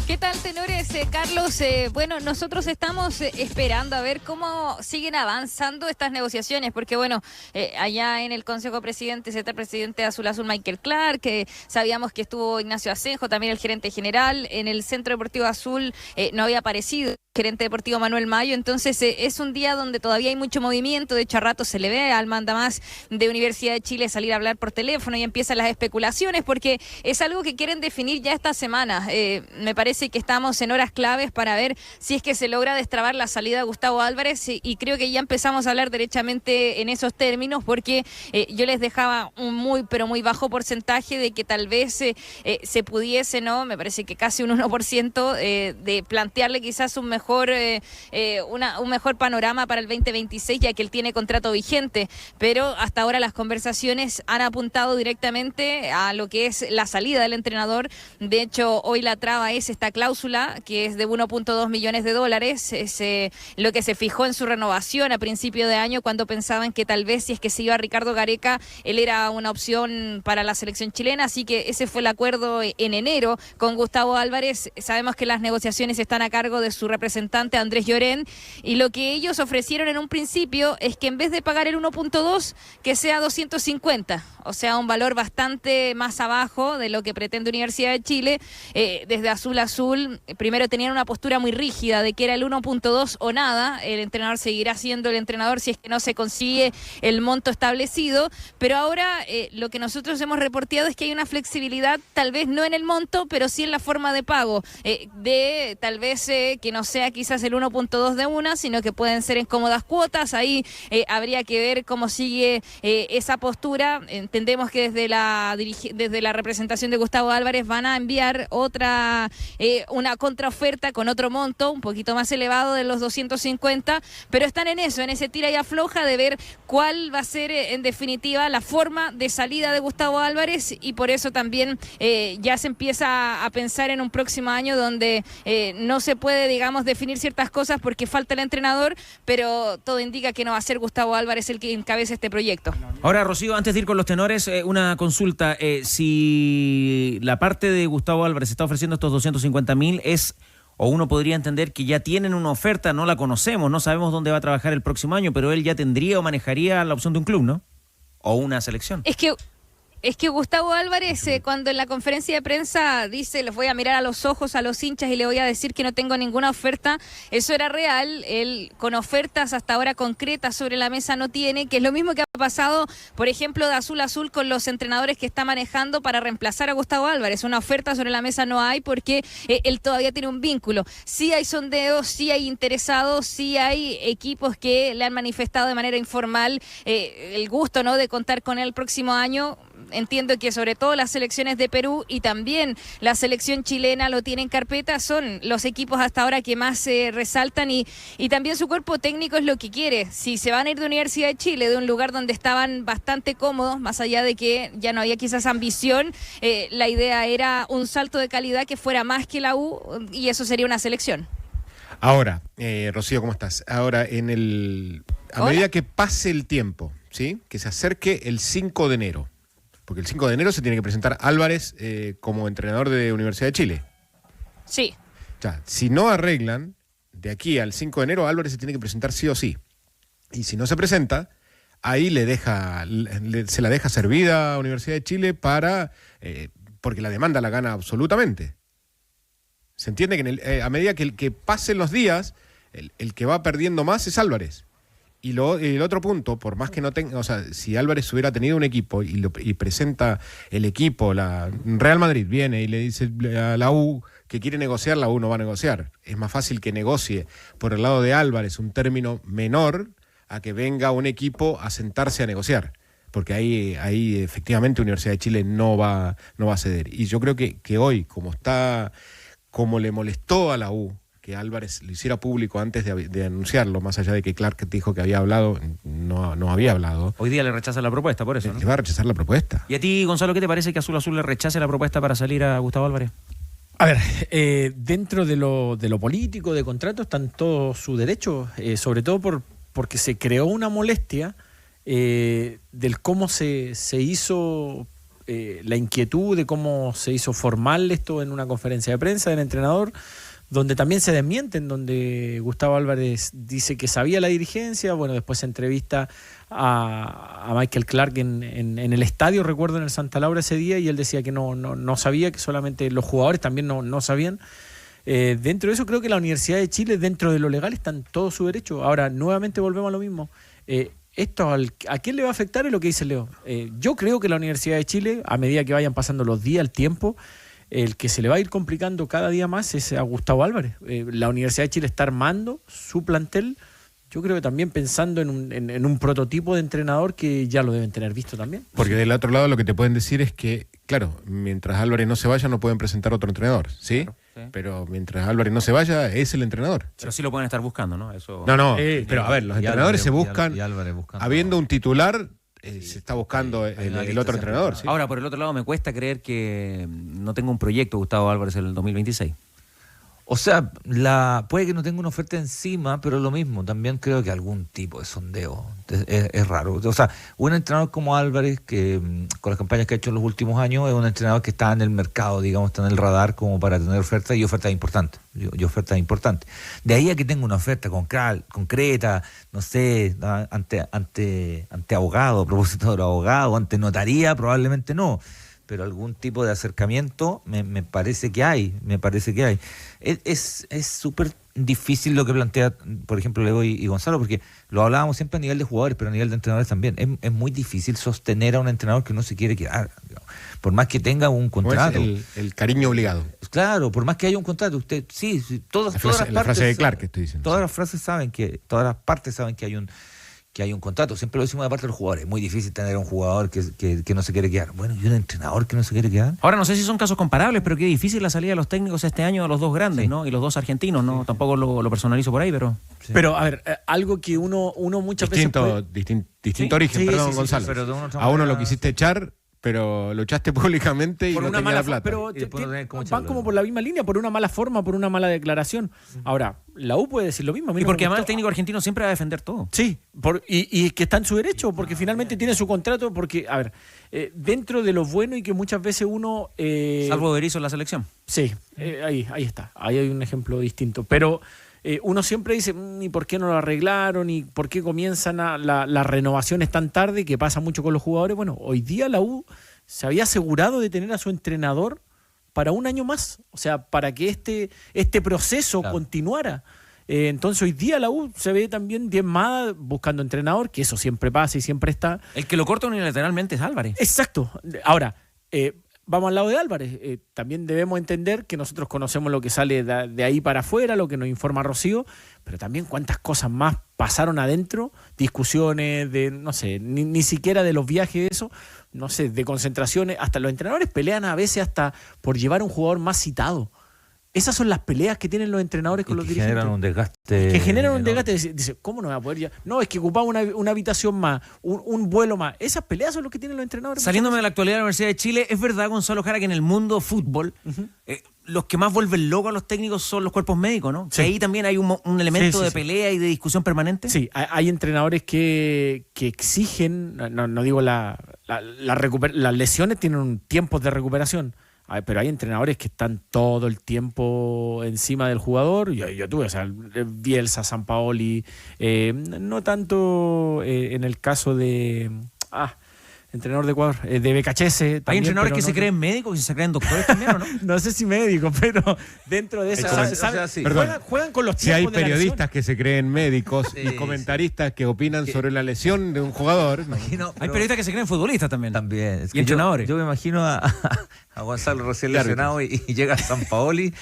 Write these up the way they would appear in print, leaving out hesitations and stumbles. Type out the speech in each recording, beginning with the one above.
¿Qué tal, tenores? Carlos, bueno, nosotros estamos esperando a ver cómo siguen avanzando estas negociaciones, porque bueno, allá en el Consejo de Presidentes está el presidente de Azul Azul, Michael Clark, que sabíamos que estuvo Ignacio Asenjo, también el gerente general. En el Centro Deportivo Azul no había aparecido el gerente deportivo Manuel Mayo, entonces es un día donde todavía hay mucho movimiento. De hecho, a rato se le ve al mandamás de Universidad de Chile salir a hablar por teléfono y empiezan las especulaciones, porque es algo que quieren definir ya esta semana. Me parece que estamos en horas claves para ver si es que se logra destrabar la salida de Gustavo Álvarez, y creo que ya empezamos a hablar derechamente en esos términos, porque yo les dejaba un pero muy bajo porcentaje de que tal vez se pudiese, ¿no? Me parece que casi un 1% de plantearle quizás un mejor panorama para el 2026, ya que él tiene contrato vigente, pero hasta ahora las conversaciones han apuntado directamente a lo que es la salida del entrenador. De hecho, hoy la traba es esta cláusula, que es de 1.2 millones de dólares, es lo que se fijó en su renovación a principio de año, cuando pensaban que tal vez si es que se iba Ricardo Gareca, él era una opción para la selección chilena, así que ese fue el acuerdo en enero con Gustavo Álvarez. Sabemos que las negociaciones están a cargo de su representante Andrés Llorén, y lo que ellos ofrecieron en un principio es que en vez de pagar el 1.2, que sea 250, o sea, un valor bastante más abajo de lo que pretende Universidad de Chile. Desde Azul Azul, primero tenían una postura muy rígida de que era el 1.2 o nada, el entrenador seguirá siendo el entrenador si es que no se consigue el monto establecido, pero ahora lo que nosotros hemos reporteado es que hay una flexibilidad, tal vez no en el monto, pero sí en la forma de pago, de tal vez que no sea quizás el 1.2 de una, sino que pueden ser en cómodas cuotas. Ahí habría que ver cómo sigue esa postura. Entendemos que desde la representación de Gustavo Álvarez van a enviar una contraoferta con otro monto un poquito más elevado de los 250, pero están en eso, en ese tira y afloja de ver cuál va a ser en definitiva la forma de salida de Gustavo Álvarez, y por eso también ya se empieza a pensar en un próximo año donde no se puede, digamos, definir ciertas cosas porque falta el entrenador, pero todo indica que no va a ser Gustavo Álvarez el que encabece este proyecto. Ahora, Rocío, antes de ir con los tenores, una consulta. Si la parte de Gustavo Álvarez está ofreciendo estos 250.000, o uno podría entender que ya tienen una oferta, no la conocemos, no sabemos dónde va a trabajar el próximo año, pero él ya tendría o manejaría la opción de un club, ¿no? O una selección. Es que Gustavo Álvarez, cuando en la conferencia de prensa dice, les voy a mirar a los ojos a los hinchas y le voy a decir que no tengo ninguna oferta, eso era real. Él con ofertas hasta ahora concretas sobre la mesa no tiene, que es lo mismo que ha pasado, por ejemplo, de Azul Azul con los entrenadores que está manejando para reemplazar a Gustavo Álvarez. Una oferta sobre la mesa no hay, porque él todavía tiene un vínculo. Sí hay sondeos, sí hay interesados, sí hay equipos que le han manifestado de manera informal el gusto, ¿no?, de contar con él el próximo año. Entiendo que sobre todo las selecciones de Perú y también la selección chilena lo tienen en carpeta, son los equipos hasta ahora que más resaltan, y también su cuerpo técnico es lo que quiere. Si se van a ir de Universidad de Chile, de un lugar donde estaban bastante cómodos, más allá de que ya no había quizás ambición, la idea era un salto de calidad que fuera más que la U, y eso sería una selección. Ahora, Rocío, ¿cómo estás? Ahora, a medida que pase el tiempo, ¿sí?, que se acerque el 5 de enero, porque el 5 de enero se tiene que presentar Álvarez como entrenador de Universidad de Chile. Sí. Ya, si no arreglan, de aquí al 5 de enero Álvarez se tiene que presentar sí o sí. Y si no se presenta, ahí se la deja servida a Universidad de Chile porque la demanda la gana absolutamente. Se entiende que a medida que pasen los días, el que va perdiendo más es Álvarez. Y el otro punto, por más que no tenga, o sea, si Álvarez hubiera tenido un equipo y presenta el equipo, la Real Madrid viene y le dice a la U que quiere negociar, la U no va a negociar. Es más fácil que negocie por el lado de Álvarez un término menor a que venga un equipo a sentarse a negociar. Porque ahí efectivamente Universidad de Chile no va a ceder. Y yo creo que hoy, como le molestó a la U que Álvarez lo hiciera público antes de anunciarlo, más allá de que Clark dijo que había hablado, no había hablado. Hoy día le rechazan la propuesta, por eso, ¿no? Le va a rechazar la propuesta. ¿Y a ti, Gonzalo, qué te parece que Azul Azul le rechace la propuesta para salir a Gustavo Álvarez? A ver, dentro de lo político, de contrato, está en todo su derecho, sobre todo porque se creó una molestia del cómo se hizo la inquietud de cómo se hizo formal esto en una conferencia de prensa del entrenador, donde también se desmienten, donde Gustavo Álvarez dice que sabía la dirigencia. Bueno, después se entrevista a Michael Clark en el estadio, recuerdo, en el Santa Laura ese día, y él decía que no sabía, que solamente los jugadores también no sabían. Dentro de eso, creo que la Universidad de Chile, dentro de lo legal, está en todo su derecho. Ahora, nuevamente volvemos a lo mismo. Esto ¿a quién le va a afectar? Es lo que dice Leo. Yo creo que la Universidad de Chile, a medida que vayan pasando los días, el tiempo, el que se le va a ir complicando cada día más es a Gustavo Álvarez. La Universidad de Chile está armando su plantel, yo creo que también pensando en un prototipo de entrenador que ya lo deben tener visto también. Porque del otro lado lo que te pueden decir es que, claro, mientras Álvarez no se vaya no pueden presentar otro entrenador, ¿sí? Claro, sí. Pero mientras Álvarez no se vaya es el entrenador. Pero sí lo pueden estar buscando, ¿no? Eso... No, pero a ver, los Y entrenadores Álvarez- se buscan, y Álvarez buscando. habiendo un titular, se está buscando hay una el lista otro siempre. entrenador, ¿sí? Ahora, por el otro lado, me cuesta creer que no tenga un proyecto Gustavo Álvarez en el 2026. O sea, puede que no tenga una oferta encima, pero lo mismo, también creo que algún tipo de sondeo es raro. O sea, un entrenador como Álvarez, que con las campañas que ha hecho en los últimos años, es un entrenador que está en el mercado, digamos, está en el radar como para tener ofertas, y ofertas importantes. Y ofertas importantes. De ahí a que tenga una oferta concreta, no sé, ante abogado, a propósito de abogado, ante notaría, probablemente no. Pero algún tipo de acercamiento me parece que hay, Es súper difícil lo que plantea, por ejemplo, Leo y Gonzalo, porque lo hablábamos siempre a nivel de jugadores, pero a nivel de entrenadores también. Es muy difícil sostener a un entrenador que no se quiere quedar, digamos. Por más que tenga un Como contrato. es el cariño obligado. Claro, por más que haya un contrato, usted, sí, todas las partes. La frase de Clark que estoy diciendo. Todas las partes saben que hay un contrato. Siempre lo decimos de parte de los jugadores. Es muy difícil tener un jugador que no se quiere quedar. Bueno, y un entrenador que no se quiere quedar. Ahora, no sé si son casos comparables, pero qué difícil la salida de los técnicos este año de los dos grandes, Sí. ¿no? Y los dos argentinos, ¿no? Sí. Tampoco lo personalizo por ahí, pero... Sí. Pero, a ver, algo que uno muchas veces... Distinto Sí, origen, sí, perdón, sí, sí, Gonzalo. pero de una otra A uno manera- lo quisiste echar, pero lo echaste públicamente y por no una tenía mala la plata. pero Y después no tenés cómo van echarlo. como por la misma línea, por una mala forma, por una mala declaración. Ahora, la U puede decir lo mismo. A mí Y no me porque además el gustó. técnico argentino siempre va a defender todo. Sí, y que está en su derecho, porque finalmente tiene su contrato, porque, a ver, dentro de lo bueno y que muchas veces uno... Salvo Berizzo en la selección. Sí, ahí está, ahí hay un ejemplo distinto, pero uno siempre dice, ¿y por qué no lo arreglaron? ¿Y por qué comienzan las renovaciones tan tarde? Que pasa mucho con los jugadores. Bueno, hoy día la U se había asegurado de tener a su entrenador para un año más, o sea, para que este proceso Claro. continuara. Entonces hoy día la U se ve también diezmada buscando entrenador, que eso siempre pasa y siempre está. El que lo corta unilateralmente es Álvarez. Exacto. Ahora, vamos al lado de Álvarez. También debemos entender que nosotros conocemos lo que sale de ahí para afuera, lo que nos informa Rocío, pero también cuántas cosas más pasaron adentro, discusiones de, no sé, ni siquiera de los viajes, eso, no sé, de concentraciones, hasta los entrenadores pelean a veces hasta por llevar a un jugador más citado. Esas son las peleas que tienen los entrenadores con Y los que dirigentes. generan un desgaste. Que generan un enorme. desgaste. Dice, ¿cómo no va a poder ya? No, es que ocupaba una habitación más, un vuelo más. Esas peleas son las que tienen los entrenadores. Saliéndome de la actualidad de la Universidad de Chile, ¿es verdad, Gonzalo Jara, que en el mundo fútbol los que más vuelven locos a los técnicos son los cuerpos médicos, ¿no? Sí. Que ahí también hay un elemento Sí, sí, de sí. pelea y de discusión permanente. Sí, hay entrenadores que exigen, no digo las lesiones tienen tiempos de recuperación, pero hay entrenadores que están todo el tiempo encima del jugador. Yo tuve, o sea, Bielsa, Sampaoli, no tanto en el caso de... entrenador de Ecuador, de Becachese. Hay entrenadores que se creen médicos y se creen doctores también, ¿o no? No sé si médicos, pero dentro de eso... O sea, sí. Juegan con los Si hay tiempos de la lesión. periodistas que se creen médicos Sí, y comentaristas que opinan sobre la lesión de un jugador, Imagino, Hay pero- periodistas que se creen futbolistas también. También. Es Y entrenadores. Yo me imagino a Gonzalo recién Claro. lesionado y llega a San Paoli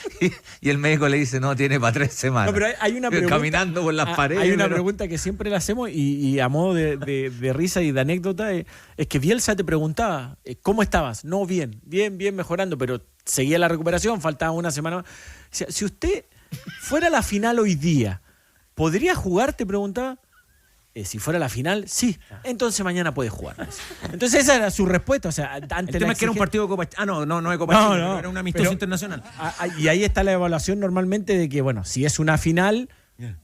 y el médico le dice, no, tiene para 3 semanas. No, pero hay una pregunta. Caminando por las paredes. Hay una pero- pregunta que siempre le hacemos y a modo de risa y de anécdota es que Bielsa te preguntaba, ¿cómo estabas? No, bien, mejorando, pero seguía la recuperación, faltaba una semana más. O sea, si usted fuera a la final hoy día, ¿podría jugar? Te preguntaba. Si fuera la final, sí. Entonces mañana puede jugar. Entonces esa era su respuesta. O sea, ante El tema es que era un partido de Copa... no de Copa Chile, pero era un amistoso pero- internacional. Y ahí está la evaluación normalmente de que, bueno, si es una final,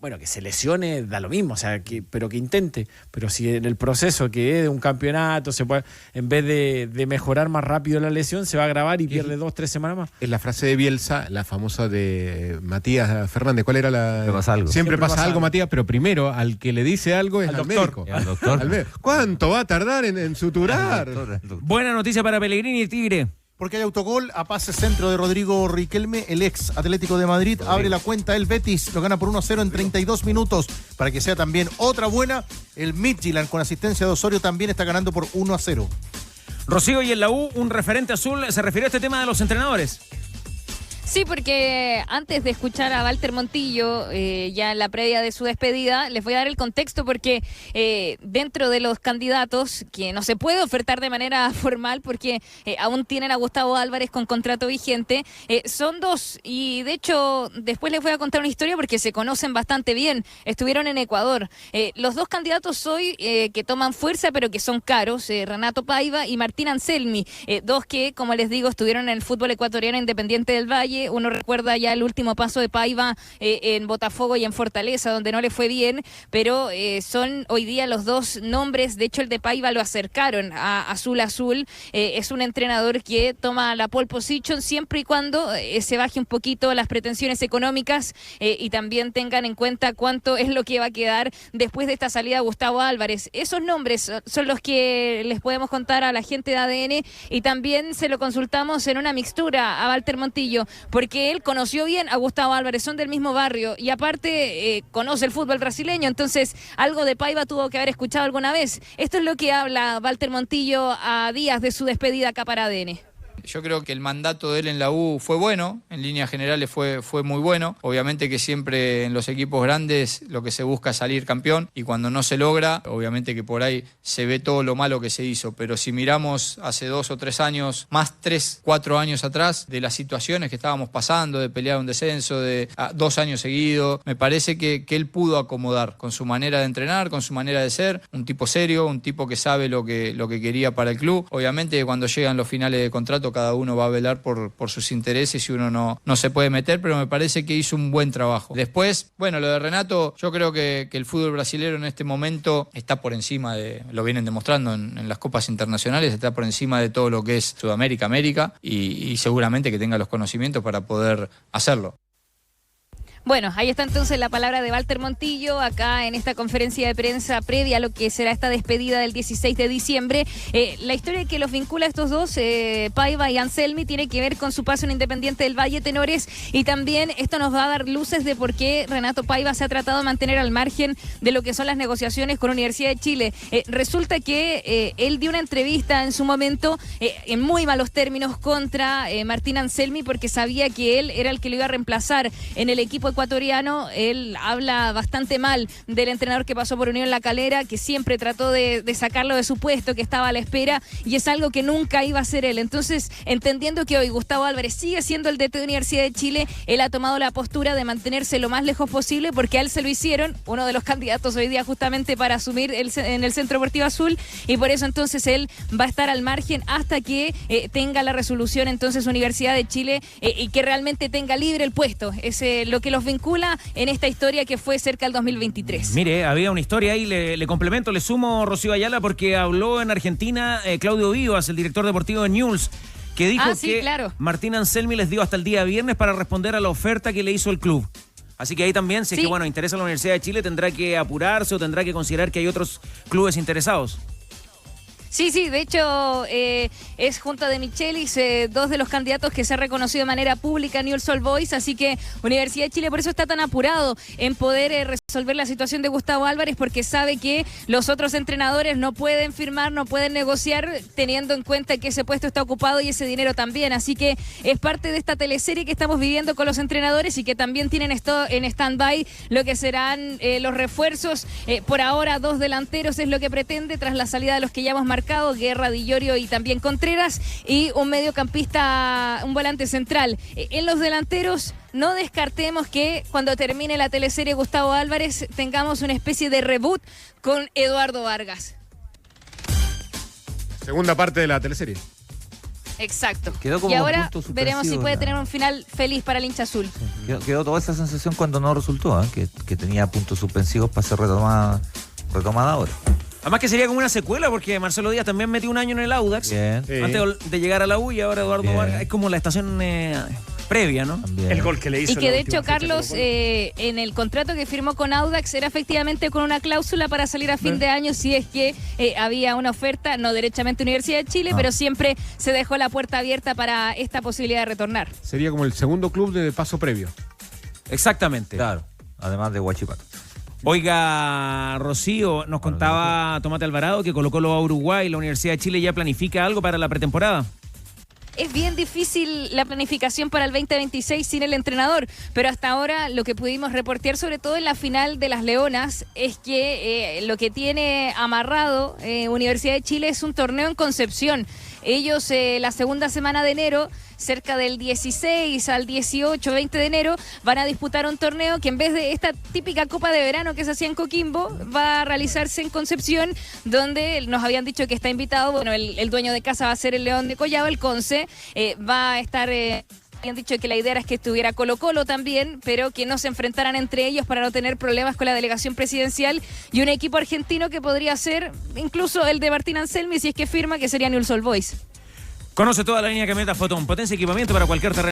Bueno, que se lesione da lo mismo, o sea, pero que intente. Pero si en el proceso que es de un campeonato se puede, en vez de mejorar más rápido la lesión, se va a agravar y pierde 2-3 semanas más. Es la frase de Bielsa, la famosa de Matías Fernández. ¿Cuál era la? Siempre pasa algo. Siempre pasa algo, Matías, pero primero al que le dice algo es al médico. Al doctor. Al médico. ¿Cuánto va a tardar en suturar? Al doctor. Buena noticia para Pellegrini y Tigre. Porque hay autogol a pase centro de Rodrigo Riquelme, el ex Atlético de Madrid. Abre la cuenta el Betis, lo gana por 1-0 en 32 minutos. Para que sea también otra buena, el Midtjylland con asistencia de Osorio también está ganando por 1-0. Rocío, y en la U, un referente azul se refirió a este tema de los entrenadores. Sí, porque antes de escuchar a Walter Montillo, ya en la previa de su despedida, les voy a dar el contexto porque dentro de los candidatos, que no se puede ofertar de manera formal porque aún tienen a Gustavo Álvarez con contrato vigente, son dos. Y de hecho, después les voy a contar una historia porque se conocen bastante bien. Estuvieron en Ecuador. Los dos candidatos hoy que toman fuerza, pero que son caros, Renato Paiva y Martín Anselmi. Dos que, como les digo, estuvieron en el fútbol ecuatoriano Independiente del Valle. Uno recuerda ya el último paso de Paiva en Botafogo y en Fortaleza, donde no le fue bien, pero son hoy día los dos nombres. De hecho, el de Paiva lo acercaron a Azul. Es un entrenador que toma la pole position siempre y cuando se baje un poquito las pretensiones económicas y también tengan en cuenta cuánto es lo que va a quedar después de esta salida de Gustavo Álvarez. Esos nombres son los que les podemos contar a la gente de ADN, y también se lo consultamos en una mixtura a Walter Montillo, porque él conoció bien a Gustavo Álvarez, son del mismo barrio y aparte conoce el fútbol brasileño, entonces algo de Paiva tuvo que haber escuchado alguna vez. Esto es lo que habla Walter Montillo a días de su despedida acá para ADN. Yo creo que el mandato de él en la U fue bueno, en líneas generales fue muy bueno. Obviamente que siempre en los equipos grandes lo que se busca es salir campeón, y cuando no se logra, obviamente que por ahí se ve todo lo malo que se hizo. Pero si miramos hace 2 o 3 años, más 3, 4 años atrás, de las situaciones que estábamos pasando, de pelear un descenso, de 2 años seguidos, me parece que él pudo acomodar con su manera de entrenar, con su manera de ser, un tipo serio, un tipo que sabe lo que quería para el club. Obviamente cuando llegan los finales de contrato, cada uno va a velar por sus intereses y uno no se puede meter, pero me parece que hizo un buen trabajo. Después, bueno, lo de Renato, yo creo que el fútbol brasileño en este momento está por encima de, lo vienen demostrando en las copas internacionales, está por encima de todo lo que es Sudamérica, América, y seguramente que tenga los conocimientos para poder hacerlo. Bueno, ahí está entonces la palabra de Walter Montillo acá en esta conferencia de prensa previa a lo que será esta despedida del 16 de diciembre. La historia que los vincula a estos dos, Paiva y Anselmi, tiene que ver con su paso en Independiente del Valle, tenores, y también esto nos va a dar luces de por qué Renato Paiva se ha tratado de mantener al margen de lo que son las negociaciones con Universidad de Chile. Resulta que él dio una entrevista en su momento en muy malos términos contra Martín Anselmi, porque sabía que él era el que lo iba a reemplazar en el equipo ecuatoriano. Él habla bastante mal del entrenador que pasó por Unión La Calera, que siempre trató de sacarlo de su puesto, que estaba a la espera, y es algo que nunca iba a ser él. Entonces, entendiendo que hoy Gustavo Álvarez sigue siendo el DT de Universidad de Chile, él ha tomado la postura de mantenerse lo más lejos posible, porque a él se lo hicieron, uno de los candidatos hoy día justamente para asumir en el Centro Deportivo Azul, y por eso entonces él va a estar al margen hasta que tenga la resolución entonces Universidad de Chile y que realmente tenga libre el puesto. Es lo que los vincula en esta historia que fue cerca del 2023. Mire, había una historia ahí, le complemento, le sumo, Rocío Ayala, porque habló en Argentina Claudio Vivas, el director deportivo de Newell's, que dijo que claro, Martín Anselmi les dio hasta el día viernes para responder a la oferta que le hizo el club. Así que ahí también, si es que bueno, interesa a la Universidad de Chile, tendrá que apurarse o tendrá que considerar que hay otros clubes interesados. Sí, de hecho es junto de Michelis, dos de los candidatos que se ha reconocido de manera pública Newell's Old Boys, así que Universidad de Chile por eso está tan apurado en poder resolver la situación de Gustavo Álvarez, porque sabe que los otros entrenadores no pueden firmar, no pueden negociar, teniendo en cuenta que ese puesto está ocupado y ese dinero también, así que es parte de esta teleserie que estamos viviendo con los entrenadores y que también tienen esto en stand-by, lo que serán los refuerzos. Por ahora 2 delanteros es lo que pretende tras la salida de los que ya hemos marcado, Guerra, Di Llorio y también Contreras, y un mediocampista, un volante central. En los delanteros no descartemos que cuando termine la teleserie Gustavo Álvarez tengamos una especie de reboot con Eduardo Vargas. Segunda parte de la teleserie. Exacto. Quedó como y ahora punto veremos si suspensivo, puede tener un final feliz para el hincha azul. Quedó toda esa sensación cuando no resultó, que tenía puntos suspensivos para ser retomada ahora. Además que sería como una secuela, porque Marcelo Díaz también metió un año en el Audax, Bien. Sí. antes de llegar a la U, y ahora Eduardo Bien. Vargas. Es como la estación previa, ¿no? También. El gol que le hizo Y en que la de última hecho, fecha Carlos, Colo-Colo. en el contrato que firmó con Audax era efectivamente con una cláusula para salir a fin de año si es que había una oferta, no derechamente Universidad de Chile, pero siempre se dejó la puerta abierta para esta posibilidad de retornar. Sería como el segundo club de paso previo. Exactamente. Claro, además de Huachipato. Oiga, Rocío, nos contaba Tomate Alvarado que Colo-Colo va a Uruguay, la Universidad de Chile ya planifica algo para la pretemporada. Es bien difícil la planificación para el 2026 sin el entrenador, pero hasta ahora lo que pudimos reportear, sobre todo en la final de las Leonas, es que lo que tiene amarrado Universidad de Chile es un torneo en Concepción. Ellos la segunda semana de enero, cerca del 16 al 18, 20 de enero, van a disputar un torneo que en vez de esta típica Copa de Verano que se hacía en Coquimbo, va a realizarse en Concepción, donde nos habían dicho que está invitado, bueno, el dueño de casa va a ser el León de Collado, el Conce, va a estar... habían dicho que la idea era que estuviera Colo-Colo también, pero que no se enfrentaran entre ellos para no tener problemas con la delegación presidencial, y un equipo argentino que podría ser incluso el de Martín Anselmi, si es que firma, que sería Newell's Old Boys. Conoce toda la línea camioneta Fotón, potencia y equipamiento para cualquier terreno.